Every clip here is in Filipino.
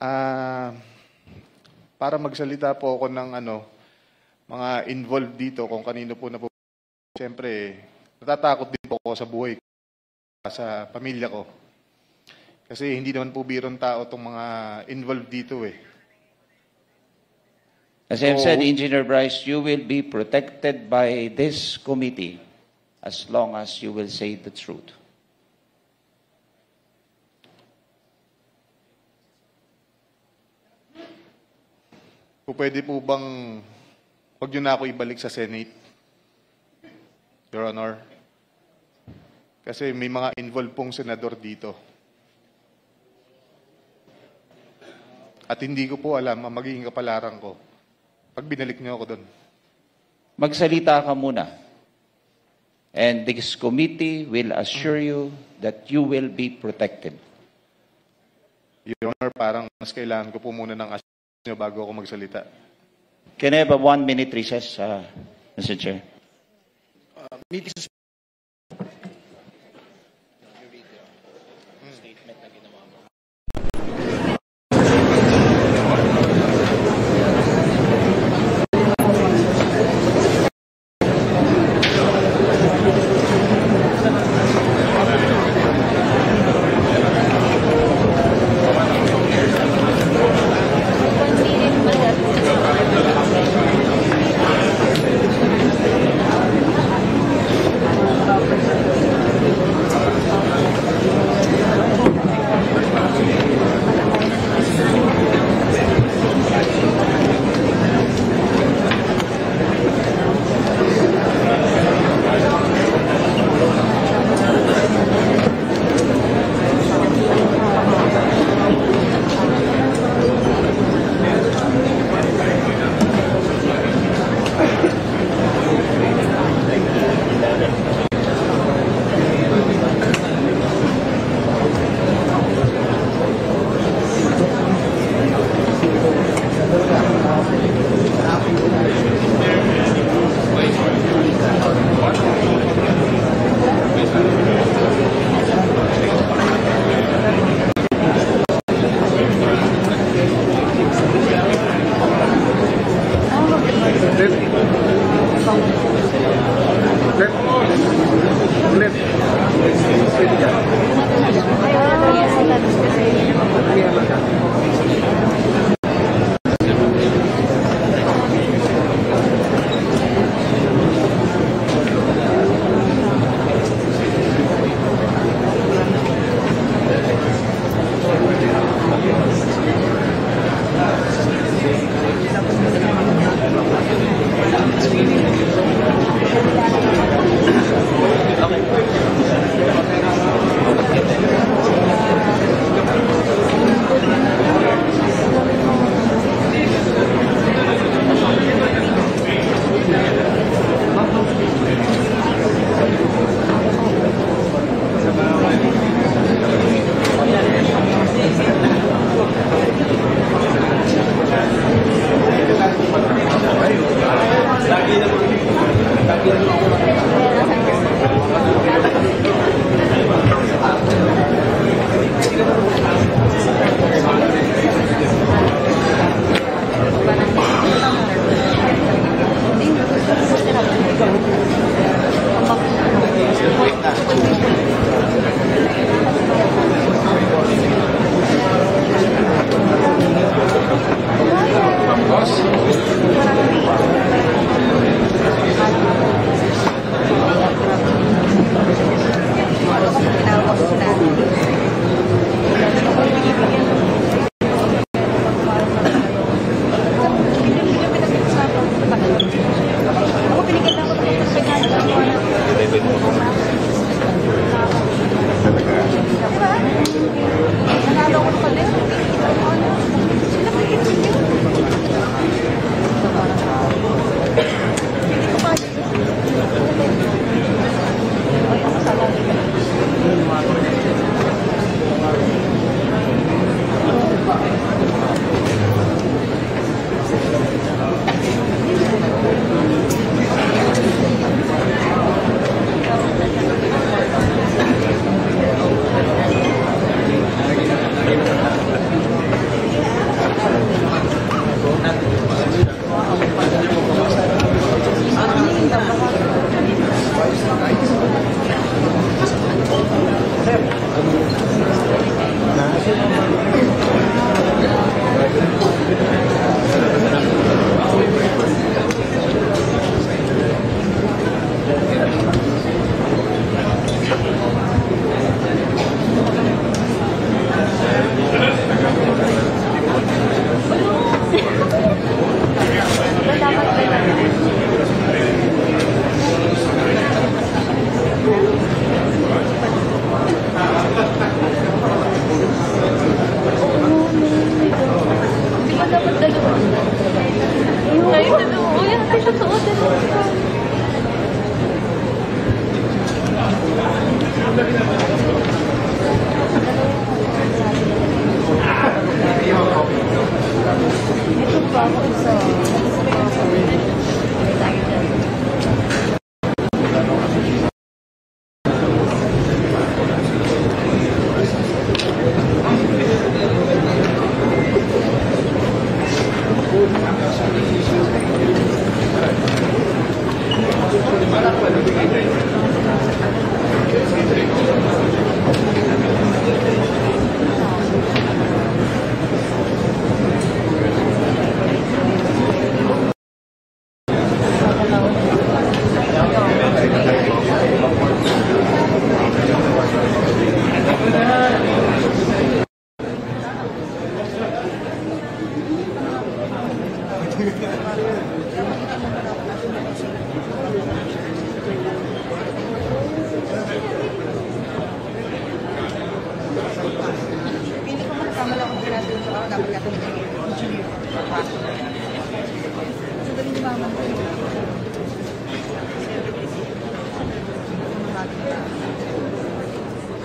Ah, para magsalita po ako ng mga involved dito kung kanino po na po. Siyempre, natatakot din po ako sa buhay ko, sa pamilya ko. Kasi hindi naman po birong tao itong mga involved dito eh. As I've said, Engineer Bryce, you will be protected by this committee as long as you will say the truth. Pwede po bang huwag nyo na ako ibalik sa Senate, Your Honor? Kasi may mga involved pong senador dito. At hindi ko po alam ang magiging kapalaran ko pag binalik nyo ako doon. Magsalita ka muna. And this committee will assure you that you will be protected. Your Honor, parang mas kailangan ko po muna ng assist nyo bago ako magsalita. Can I have a 1-minute recess, Mr. Chair? Meeting Hindi ko magkamala kung ginagawa ko dapat katong engineer. So, dali ni mama ko.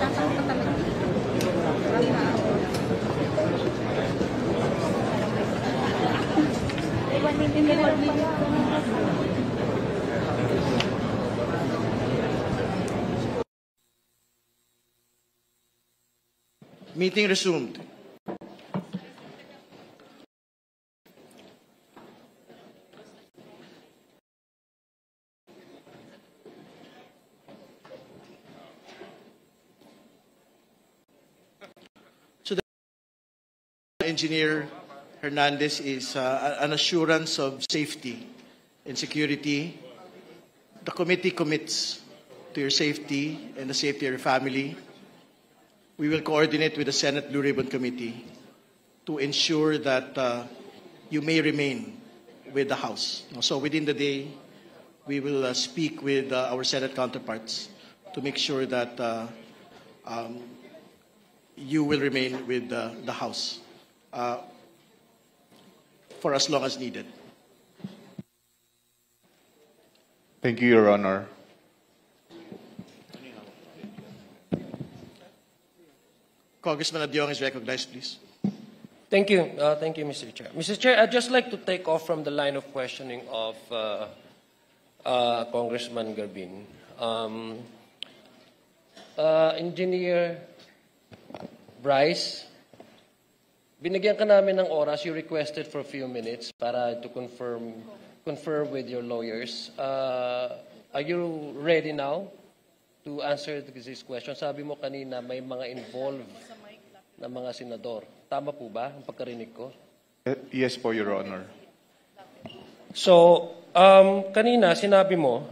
Tatang ka talaga. Marami na ako. Meeting resumed. So the Engineer Hernandez is an assurance of safety and security. The committee commits to your safety and the safety of your family. We will coordinate with the Senate Blue Ribbon Committee to ensure that you may remain with the House. So within the day, we will speak with our Senate counterparts to make sure that you will remain with the House for as long as needed. Thank you, Your Honor. Congressman Adyong is recognized, please. Thank you. Thank you, Mr. Chair. Mr. Chair, I'd just like to take off from the line of questioning of Congressman Garbin. Engineer Bryce, binigyan ka namin ng oras. You requested for a few minutes para to confer with your lawyers. Are you ready now to answer this question? Sabi mo kanina may mga involved na mga senador. Tama po ba ang pagkarinig ko? Yes po, Your Honor. So, kanina sinabi mo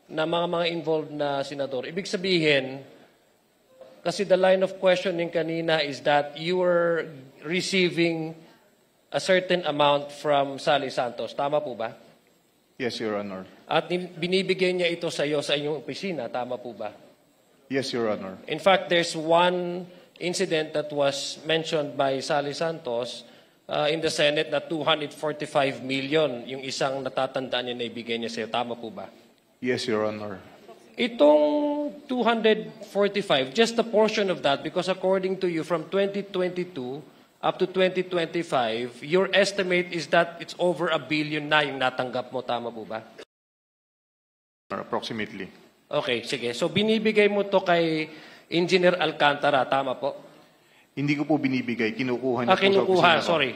na mga involved na senador. Ibig sabihin, kasi the line of questioning kanina is that you were receiving a certain amount from Sally Santos. Tama po ba? Yes, Your Honor. At binibigay niya ito sa iyo sa inyong opisina. Tama po ba? Yes, Your Honor. In fact, there's one incident that was mentioned by Sally Santos in the Senate na 245 million yung isang natatandaan niya na ibigay niya sa iyo. Tama po ba? Yes, Your Honor. Itong 245, just a portion of that, because according to you, from 2022 up to 2025, your estimate is that it's over $1 billion na yung natanggap mo. Tama po ba? Approximately. Okay, sige. So binibigay mo to kay Engineer Alcantara. Tama po? Hindi ko po binibigay. Kinukuha niya po Kinukuha, sa opisina ko. sorry.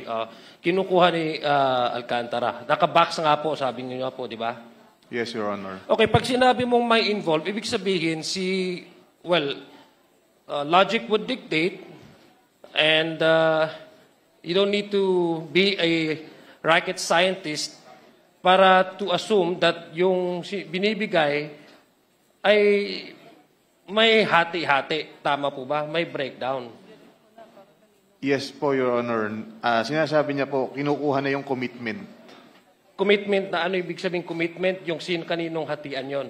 Kinukuha ni Alcantara. Nakabox nga po, sabi niyo nga po, di ba? Yes, Your Honor. Okay, pag sinabi mong may involved, ibig sabihin logic would dictate and you don't need to be a rocket scientist para to assume that yung binibigay ay may hati-hati. Tama po ba? May breakdown. Yes po, Your Honor. Sinasabi niya po, kinukuha na yung commitment. Commitment na ano ibig sabihin commitment? Yung kaninong hatian yon?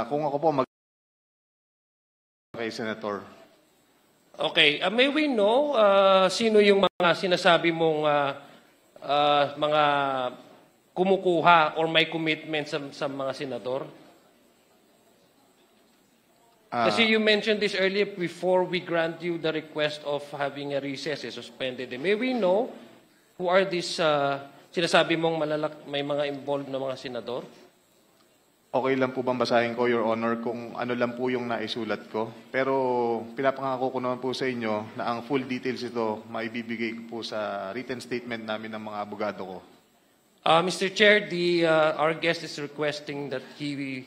Kung ako po kay Senator. Okay. May we know sino yung mga sinasabi mong mga kumukuha or may commitment sa mga senador? Kasi you mentioned this earlier before we grant you the request of having a recess, suspended. May we know who are these sinasabi mong may mga involved na mga senador? Okay lang po bang basahin ko, Your Honor, kung ano lang po yung naisulat ko? Pero pinapangako ko naman po sa inyo na ang full details ito maibibigay ko po sa written statement namin ng mga abogado ko. Mr. Chair, our guest is requesting that he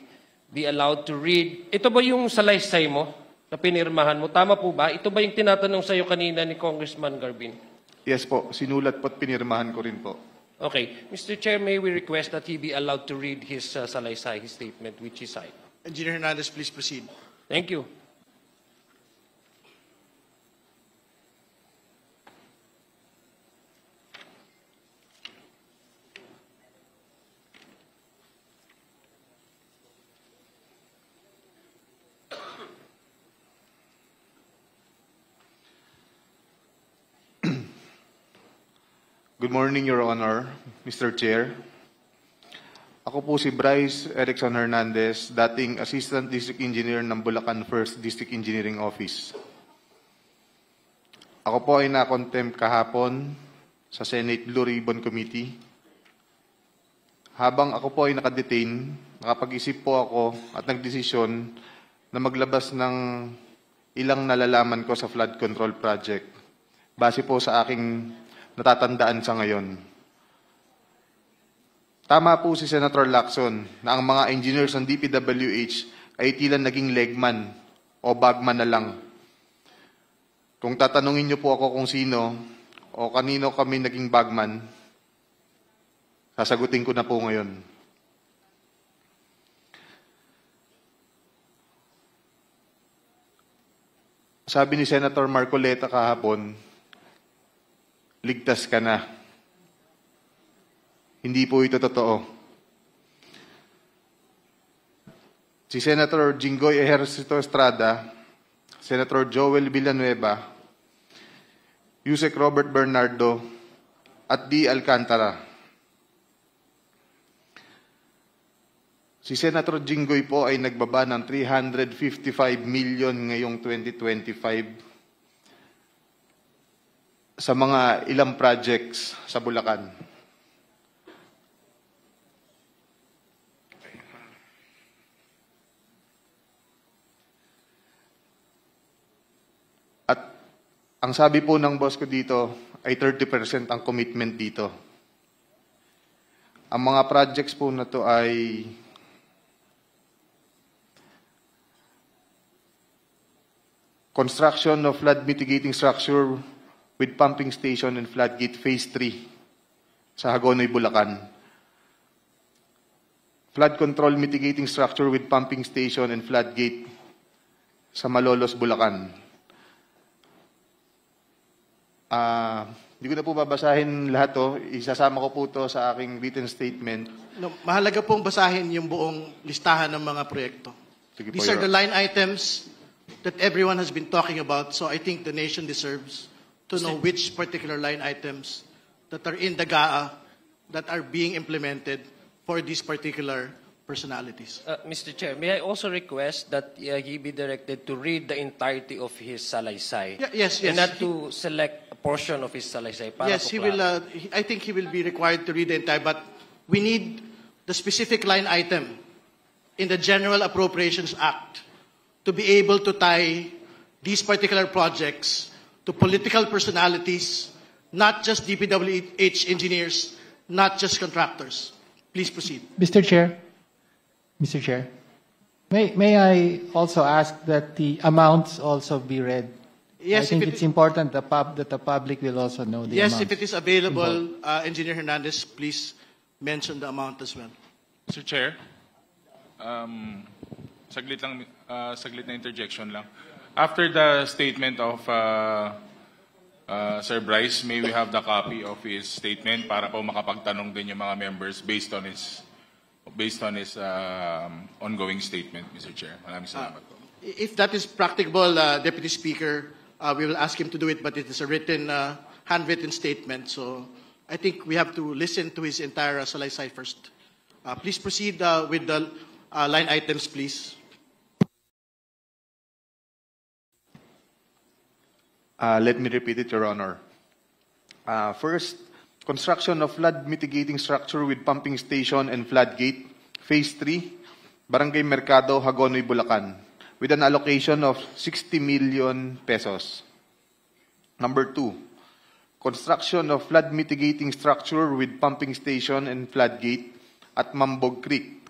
be allowed to read. Ito ba yung salaysay mo na pinirmahan mo? Tama po ba? Ito ba yung tinatanong sa iyo kanina ni Congressman Garbin? Yes po, sinulat po at pinirmahan ko rin po. Okay. Mr. Chair, may we request that he be allowed to read his salaysay, his statement, which he cited. Engineer Hernandez, please proceed. Thank you. Good morning, Your Honor, Mr. Chair. Ako po si Bryce Erickson Hernandez, dating Assistant District Engineer ng Bulacan 1st District Engineering Office. Ako po ay na-contempt kahapon sa Senate Blue Ribbon Committee. Habang ako po ay nakadetain, nakapag-isip po ako at nagdesisyon na maglabas ng ilang nalalaman ko sa flood control project base po sa aking natatandaan sa ngayon. Tama po si Senator Lacson na ang mga engineers ng DPWH ay tila naging legman o bagman na lang. Kung tatanungin niyo po ako kung sino o kanino kami naging bagman, sasagutin ko na po ngayon. Sabi ni Senator Marcoleta kahapon, ligtas ka na. Hindi po ito totoo. Si Senator Jinggoy Ejercito Estrada, Senator Joel Villanueva, Yusek Robert Bernardo, at D. Alcantara. Si Senator Jinggoy po ay nagbaba ng 355 million ngayong 2025 sa mga ilang projects sa Bulacan. At ang sabi po ng boss ko dito ay 30% ang commitment dito. Ang mga projects po na to ay construction of flood mitigating structure with pumping station and floodgate phase 3 sa Hagonoy, Bulacan. Flood control mitigating structure with pumping station and floodgate sa Malolos, Bulacan. Hindi ko na po babasahin lahat to. Isasama ko po to sa aking written statement. No, mahalaga pong basahin yung buong listahan ng mga proyekto. Sige po, These are Your the line items that everyone has been talking about, so I think the nation deserves to know which particular line items that are in the GAA that are being implemented for these particular personalities. Mr. Chair, may I also request that he be directed to read the entirety of his salaysay? Yes. And not to select a portion of his salaysay. Para Yes, po he will. I think he will be required to read the entire, but we need the specific line item in the General Appropriations Act to be able to tie these particular projects to political personalities, not just DPWH engineers, not just contractors. Please proceed. Mr. Chair, may I also ask that the amounts also be read? Yes, I think if it- it's important that the public will also know the Yes, amounts. if it is available, Engineer Hernandez, please mention the amount as well. Mr. Chair, saglit na interjection lang. After the statement of Sir Bryce, may we have the copy of his statement para po makapagtanong din yung mga members based on his ongoing statement, Mr. Chair. Maraming salamat po. If that is practicable, Deputy Speaker, we will ask him to do it, but it is a written, handwritten statement. So I think we have to listen to his entire salaysay first. Please proceed with the line items, please. Let me repeat it, Your Honor. First, construction of flood mitigating structure with pumping station and floodgate, phase 3, Barangay Mercado, Hagonoy, Bulacan, with an allocation of 60 million pesos. Number 2, construction of flood mitigating structure with pumping station and floodgate at Mambog Creek,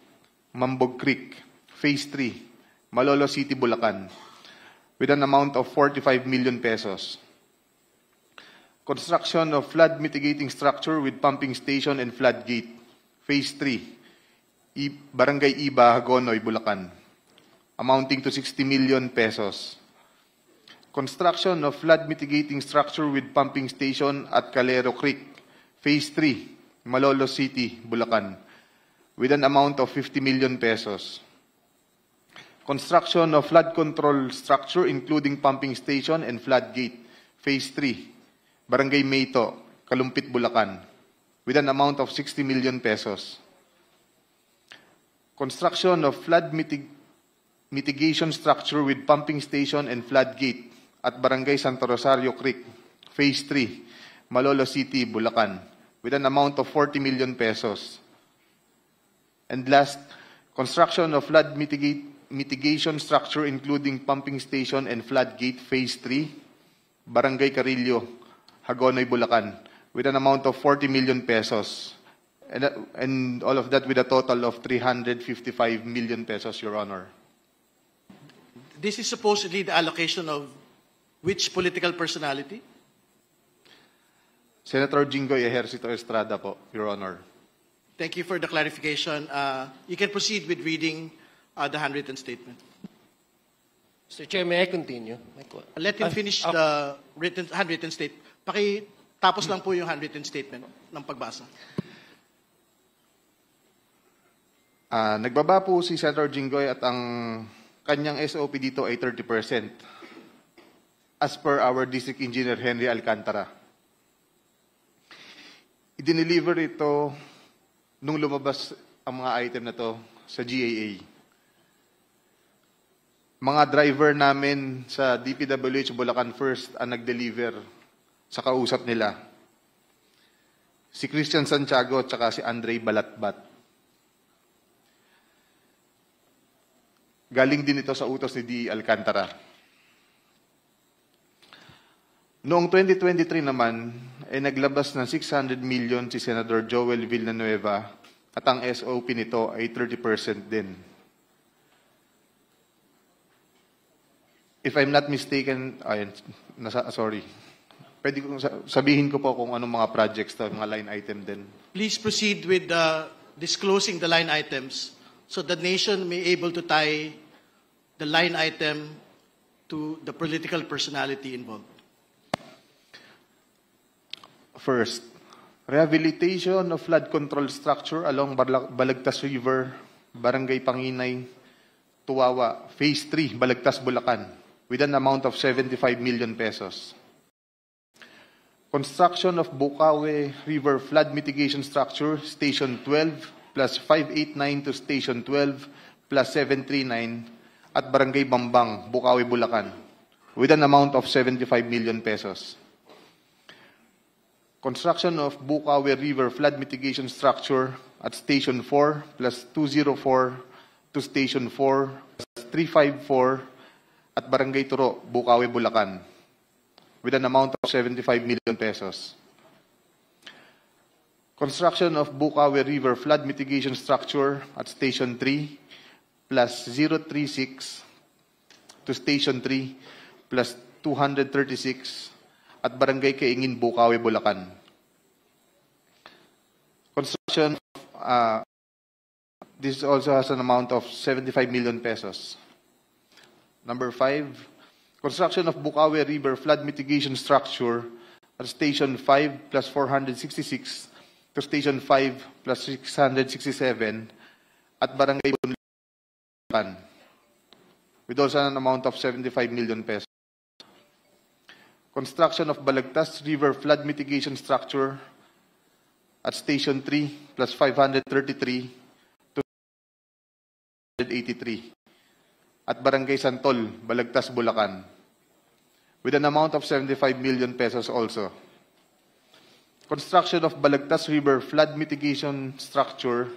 phase 3, Malolo City, Bulacan, with an amount of 45 million pesos. Construction of flood mitigating structure with pumping station and floodgate, phase 3, Barangay Iba, Hagonoy, Bulacan, amounting to 60 million pesos. Construction of flood mitigating structure with pumping station at Calero Creek, phase 3, Malolo City, Bulacan, with an amount of 50 million pesos. Construction of flood control structure including pumping station and floodgate, phase 3, Barangay Mayto, Kalumpit, Bulacan, with an amount of 60 million pesos. Construction of flood mitigation structure with pumping station and floodgate at Barangay Santo Rosario Creek, Phase 3, Malolo City, Bulacan, with an amount of 40 million pesos. And last, construction of flood mitigation structure including pumping station and floodgate, Phase 3, Barangay Carillo, Hagonoy, Bulacan, with an amount of 40 million pesos. And all of that with a total of 355 million pesos, Your Honor. This is supposedly the allocation of which political personality? Senator Jinggoy Ejercito Estrada po, Your Honor. Thank you for the clarification. You can proceed with reading the handwritten statement. Mr. Chair, may I continue? Let him finish the handwritten statement. Tapos lang po yung handwritten statement ng pagbasa. Nagbaba po si Senator Jinggoy at ang kanyang SOP dito ay 30%. As per our District Engineer Henry Alcantara. I-deliver ito nung lumabas ang mga item na to sa GAA. Mga driver namin sa DPWH Bulacan First ang nag-deliver sa kausap nila. Si Christian Santiago at saka si Andre Balatbat. Galing din ito sa utos ni D. Alcantara. Noong 2023 naman, ay naglabas ng 600 million si Senator Joel Villanueva at ang SOP nito ay 30% din. If I'm not mistaken, sorry. Pwede kong sabihin ko po kung anong mga projects to, mga line item din. Please proceed with disclosing the line items so the nation may able to tie the line item to the political personality involved. First, rehabilitation of flood control structure along Balagtas River, Barangay Panginay, Tuwawa, Phase 3, Balagtas, Bulacan, with an amount of 75 million pesos. Construction of Bukawe River Flood Mitigation Structure, Station 12, plus 589 to Station 12, plus 739, at Barangay Bambang, Bukawe, Bulacan, with an amount of 75 million pesos. Construction of Bukawe River Flood Mitigation Structure at Station 4 plus 204 to Station 4 plus 354 at Barangay Turo, Bukawe, Bulacan, with an amount of 75 million pesos. Construction of Bukawe River Flood Mitigation Structure at Station 3 plus 036 to Station 3 plus 236 at Barangay Kaingin, Bukawe, Bulacan. Construction of, this also has an amount of 75 million pesos. Number 5, construction of Bukawe River Flood Mitigation Structure at Station 5 plus 466 to Station 5 plus 667 at Barangay Bulacan, with also an amount of 75 million pesos. Construction of Balagtas River Flood Mitigation Structure at Station 3 plus 533 to 183 at Barangay Santol, Balagtas, Bulacan, with an amount of 75 million pesos also. Construction of Balagtas River Flood Mitigation Structure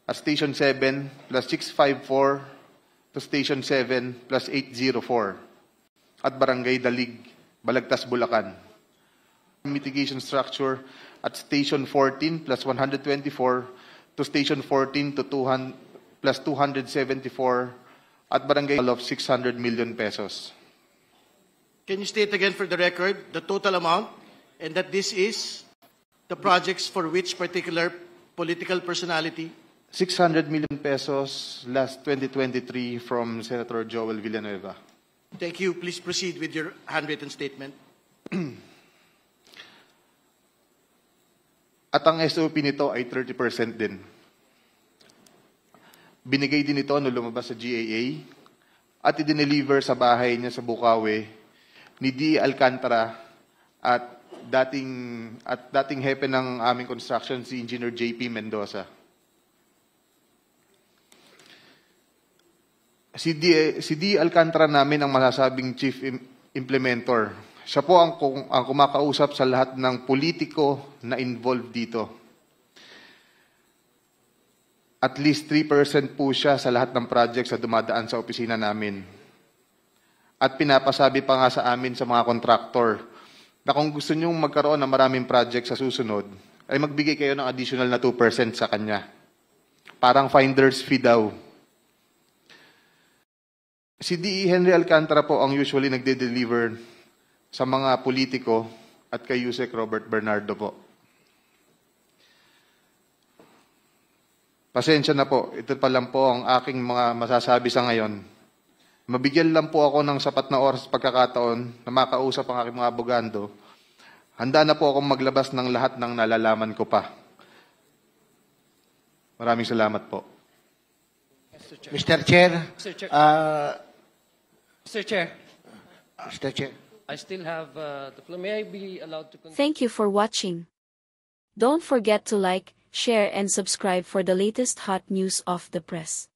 at Station 7 plus 654 to Station 7 plus 804 at Barangay Dalig, Balagtas, Bulacan. Mitigation structure at Station 14 plus 124 to Station 14 to 200 plus 274 at Barangay of 600 million pesos. Can you state again for the record the total amount and that this is the projects for which particular political personality? 600 million pesos last 2023 from Senator Joel Villanueva. Thank you. Please proceed with your handwritten statement. At ang SOP nito ay 30% din. Binigay din ito nung lumabas sa GAA at i-deliver sa bahay niya sa Bukawe ni D. Alcantara at dating hepe ng aming construction, si Engineer JP Mendoza. Si D. Alcantara namin ang masasabing chief implementor. Siya po ang kumakausap sa lahat ng politiko na involved dito. At least 3% po siya sa lahat ng projects na dumadaan sa opisina namin. At pinapasabi pa nga sa amin sa mga kontraktor na kung gusto nyong magkaroon ng maraming projects sa susunod, ay magbigay kayo ng additional na 2% sa kanya. Parang finder's fee daw. Si D.E. Henry Alcantara po ang usually nagde-deliver sa mga politiko at kay Yusek Robert Bernardo po. Pasensya na po, ito pa lang po ang aking mga masasabi sa ngayon. Mabigyan lang po ako ng sapat na oras pagkakataon na makausap ang aking mga abogado. Handa na po akong maglabas ng lahat ng nalalaman ko pa. Maraming salamat po. Mr. Chair. Mr. Chair. Mr. Chair. Mr. Chair. I still have the floor. May I be allowed to continue? Thank you for watching. Don't forget to like, share and subscribe for the latest hot news of the press.